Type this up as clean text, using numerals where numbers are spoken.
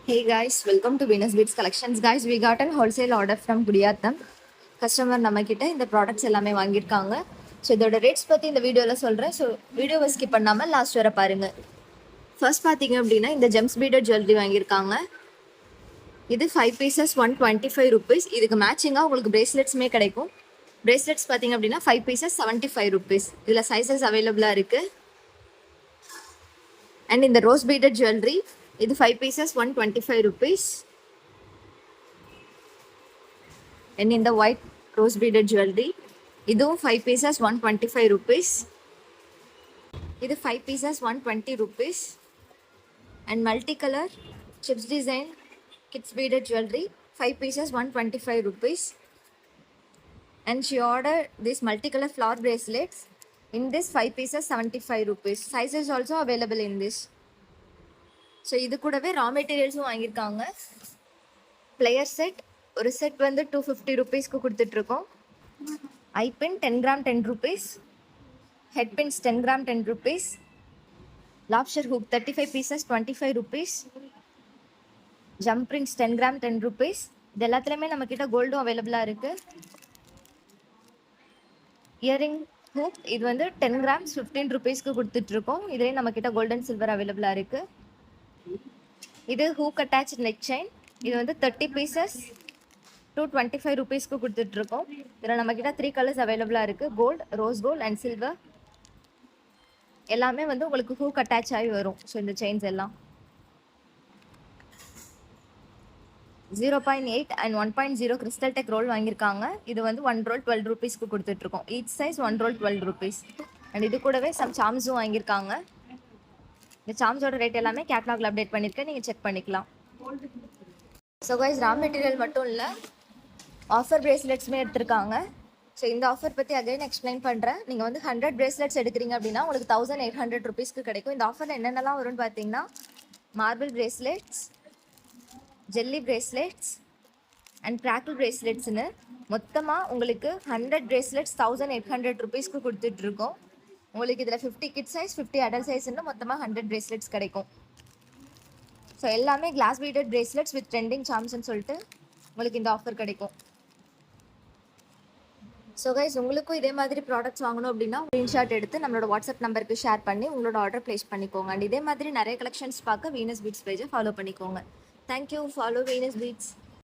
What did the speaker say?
Hey guys, welcome to Venus Beats Collections. Guys, we got a wholesale order from Gudiyatham. Customer நம்மக்கிட்ட இந்த products எல்லாமே வாங்கியிருக்காங்க. So இதோட rates பற்றி இந்த வீடியோவில் சொல்கிறேன். ஸோ வீடியோவை ஸ்கிப் பண்ணாமல் லாஸ்ட் வர பாருங்கள். ஃபர்ஸ்ட் பார்த்தீங்க அப்படின்னா இந்த ஜெம்ஸ் பீடட் ஜுவல்லரி வாங்கியிருக்காங்க. இது 5 பீசஸ் 125 rupees. இதுக்கு மேட்சிங்காக உங்களுக்கு பிரேஸ்லெட்ஸுமே கிடைக்கும். பிரேஸ்லெட்ஸ் பார்த்தீங்க அப்படின்னா 5 பீசஸ் 75 rupees. இதில் சைஸஸ் அவைலபிளாக இருக்குது. அண்ட் இந்த ரோஸ் பீடட் ஜுவல்லரி இது 5 pieces 125 rupees. And in the white rose beaded jewelry இதுவும் 5 pieces 125 rupees. இது 5 pieces 120 rupees. And multicolor chips design kids beaded jewelry 5 pieces 125 rupees. And she ordered this multicolor flower bracelets in this 5 pieces 75 rupees. Sizes also available in this. So இது கூடவே ரா மெட்டீரியல்ஸும் வாங்கியிருக்காங்க. Player set ஒரு set வந்து 250 rupeesக்கு கொடுத்துட்ருக்கோம். Eye pin 10 gram 10 rupees. Head pins 10 gram 10 rupees. Lobster hook 35 pieces 25 rupees. Jump rings 10 gram 10 rupees. இது எல்லாத்துலேயுமே நம்மக்கிட்ட கோல்டும் அவைலபிளாக இருக்குது. இயரிங் ஹூக் இது வந்து 10 கிராம்ஸ் 15 rupeesக்கு கொடுத்துட்ருக்கோம். இதுலேயும் நம்மக்கிட்ட கோல்டன் சில்வர் அவைலபிளாக இருக்குது. இது ஹூக் அட்டாச் நெக் செயின் இது வந்து 30 pieces 225 rupeesக்கு கொடுத்துட்ருக்கோம். இதில் நம்மக்கிட்ட 3 கலர்ஸ் அவைலபிளாக இருக்குது. Gold, rose gold and silver எல்லாமே வந்து உங்களுக்கு ஹூக் அட்டாச் ஆகி வரும். ஸோ இந்த செயின்ஸ் எல்லாம் 0.8 அண்ட் 1.0 கிறிஸ்டல் டெக் ரோல் வாங்கியிருக்காங்க. இது வந்து 1 roll 12 rupeesக்கு கொடுத்துட்ருக்கோம். Each size 1 roll 12 rupees. And இது கூடவே சம் சாம்ஸும் வாங்கியிருக்காங்க. இந்த சாம்ஸோட ரேட் எல்லாமே கேட்லாகில் அப்டேட் பண்ணியிருக்கேன், நீங்கள் செக் பண்ணிக்கலாம். ஸோ கைஸ் ரா மெட்டீரியல் மட்டும் இல்லை, ஆஃபர் பிரேஸ்லெட்ஸுமே எடுத்திருக்காங்க. ஸோ இந்த ஆஃபர் பற்றி அகைன் எக்ஸ்பிளைன் பண்ணுறேன். நீங்கள் வந்து 100 bracelets எடுக்கிறீங்க அப்படின்னா உங்களுக்கு 1800 rupeesக்கு கிடைக்கும். இந்த ஆஃபரில் என்னென்னலாம் வரும்னு பார்த்தீங்கன்னா marble bracelets, jelly bracelets and crackle பிரேஸ்லெட்ஸ்னு மொத்தமாக உங்களுக்கு 100 bracelets 1800 rupeesக்கு கொடுத்துட்ருக்கோம். உங்களுக்கு இதில் 50 கிட் சைஸ் 50 அடல்ட் சைஸ்ன்னு மொத்தமாக 100 bracelets கிடைக்கும். ஸோ எல்லாமே glass beaded bracelets with trending சாம்ஸ்ன்னு சொல்லிட்டு உங்களுக்கு இந்த ஆஃபர் கிடைக்கும். ஸோ கைஸ் உங்களுக்கும் இதே மாதிரி ப்ராடக்ட்ஸ் வாங்கணும் அப்படின்னா ஸ்க்ரீன்ஷாட் எடுத்து நம்மளோட வாட்ஸ்அப் நம்பருக்கு ஷேர் பண்ணி உங்களோட ஆர்டர் ப்ளேஸ் பண்ணிக்கோங்க. அண்ட் இதே மாதிரி நிறைய கலெக்ஷன்ஸ் பார்க்க வீனஸ் பீட்ஸ் பேஜை ஃபாலோ பண்ணிக்கோங்க. தேங்க்யூ. Follow Venus beads.